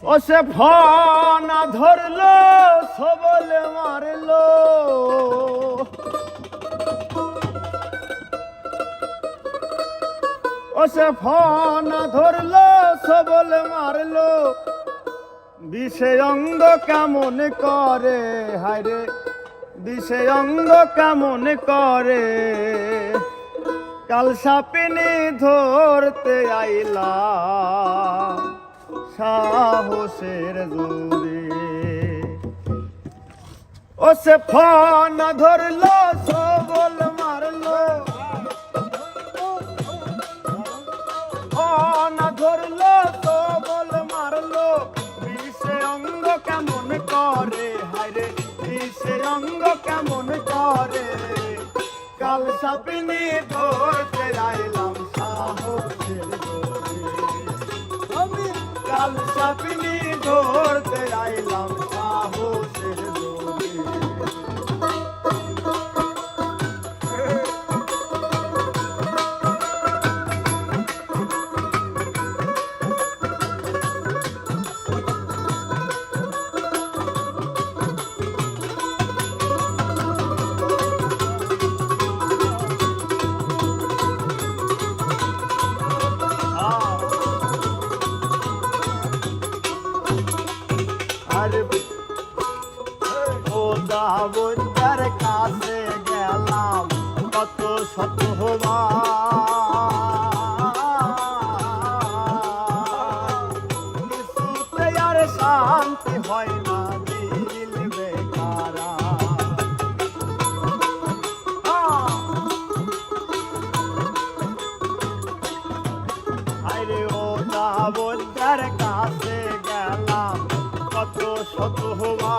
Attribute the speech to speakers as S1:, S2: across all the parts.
S1: ও সে ফনা ধরলো সবলে মারলো ও সে ফনা ধরলো সবলে মারলো বিষে অঙ্গ কেমন করে হায়রে বিষে অঙ্গ কেমন করে কাল সাপিনি ধরতে আইলা সাহসের জোরে ও সে ফনা ধরলো সবল মারলো ফনা ধরলো সবল মারলো বিষে অঙ্গ কেমন করে হায়রে বিষে অঙ্গ কেমন করে কাল সাপিনি ধরতে আইলাম সাহসের জোরে কাল সাপিনি ধরতে আইলাম সাহসের জোরে ও দাবদার কাছে গেলাম কত শত হবা কিছুতে আর শান্তি হয় না দিল বেকারা আরে ও দাবদার কাছে গেলাম কত শত হবা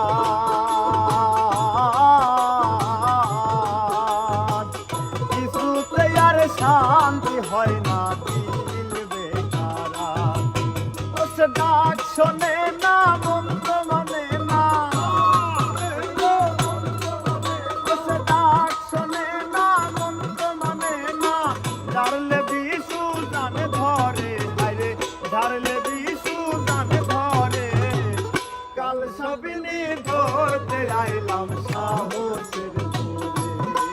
S1: কিছুতে আর শান্তি হয় না দিল বেকারা ও সে ডাক শোনে না মন তো মানে না ও সে ডাক শোনে না মন তো মানে না ঝাড়লে বিশু জানে ধরে হায়রে ঝাড়লে বিশু জানে ধরে কাল সাপিনি ধরতে আইলাম সাহসের জোরে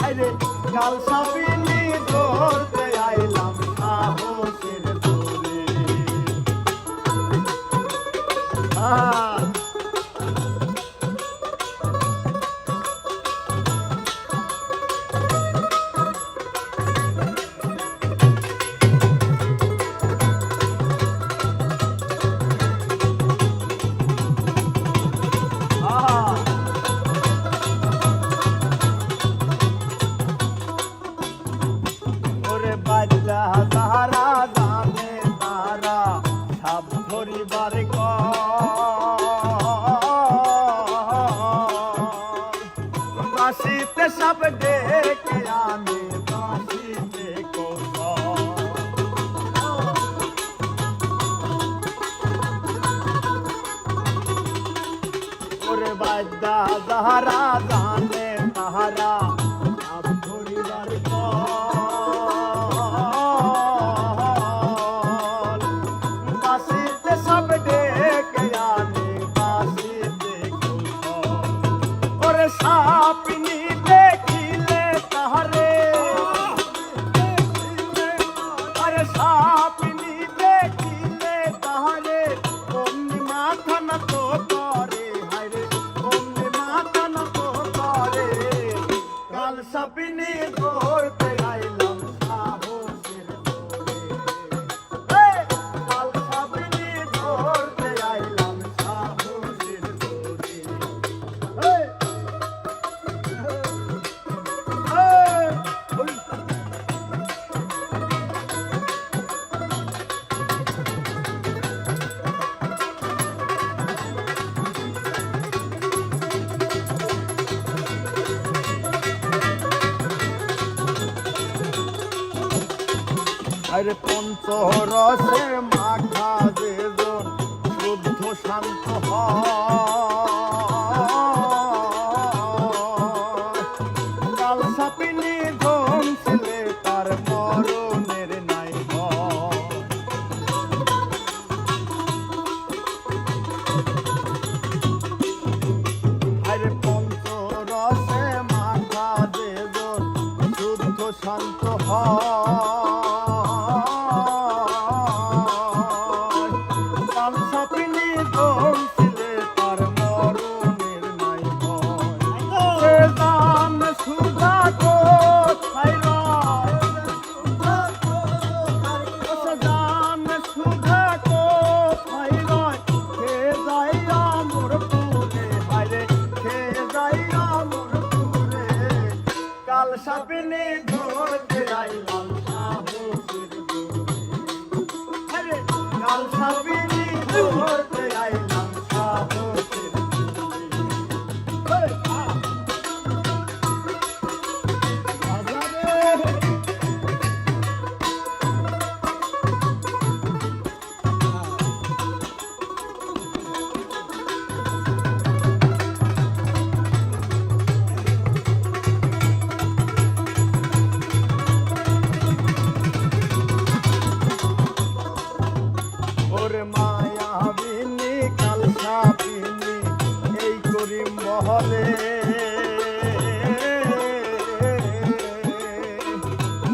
S1: হায়রে কাল সাপিনি ধরতে আইলাম সাহসের জোরে ওরে বাচ্চা তারা জানে তারা সব ধরিবার বাসিতে সব ডেকে আনে বাসিতে ওরে বাচ্চা তারা জানে তারা সব ধরিবার বাসিতে সব ডেকে আনে বাসিতে ওরে সাপিনি দেখিলে তাহারে আরে সাপিনি দেখিলে তাহারে অমনি মাথা না তো করে হায়রে অমনি মাথা না তো করে কাল সাপিনি ধরতে আইলাম সাহসের জোরে কাল সাপিনি ধরতে আইলাম সাহসের জোরে আরে পঞ্চরসে মাখা যেজন শুদ্ধ শান্ত কাল সাপিনি ধমছিলে তার মরণের নাই শুনছিলে তার মরণের নাই ভয় সে জান সুধা কোথায় রয় সে জান সুধা কোথায় রয় খে যাই আমরপুরে হায়রে খে যাই আমরপুরে কাল সাপিনে ধরতে আইলাম সাহসের দূরে কাল সাপিনে ধরতে আইলাম সাহসের দূরে ওরে মায়াবিনী কাল সাপিনী এই করিম মহলে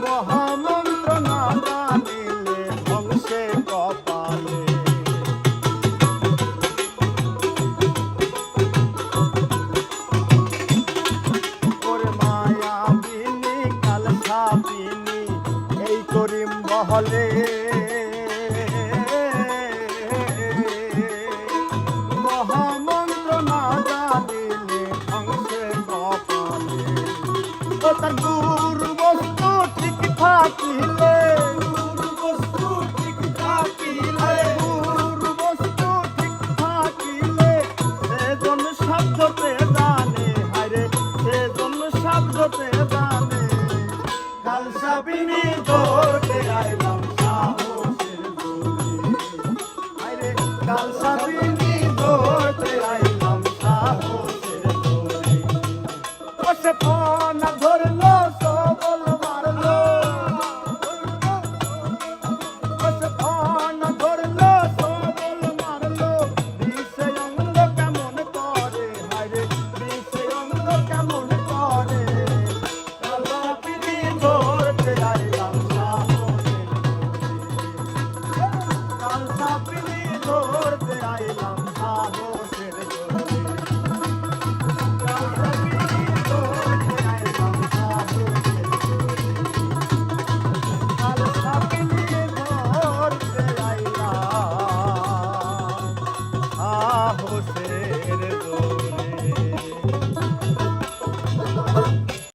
S1: মহামন্ত্র না জানিলে ধ্বংসে কপালে ওরে মায়াবিনী কাল সাপিনী এই করিম মহলে মহামন্ত্র না জানিলে ধ্বংসে কপালে ও তার গুরু বস্তু ঠিক থাকিলে গুরু বস্তু ঠিক থাকিলে গুরু বস্তু ঠিক থাকিলে সেজন শব্দতে জানে হায়রে সেজন শব্দতে জানে কাল সাপিনী ধরতে আইলাম সাহসের দূরে হায়রে কাল সাপিনী ধরতে আইলাম সাহসের দূরে ওসে ফোন ধরলো সবল মারলো ওসে ফোন ধরলো সবল মারলো বিষে অঙ্গ কেমন করে হায়রে বিষে অঙ্গ কেমন করে কাল সাপিনী ধরতে আইলাম সাহসের দূরে কাল সাপিনী ধরতে আইলাম সাহসের দূরে কাল সাপিনী ধরতে আইলাম সাহসের দূরে কাল সাপিনী ধরতে আইলাম সাহসের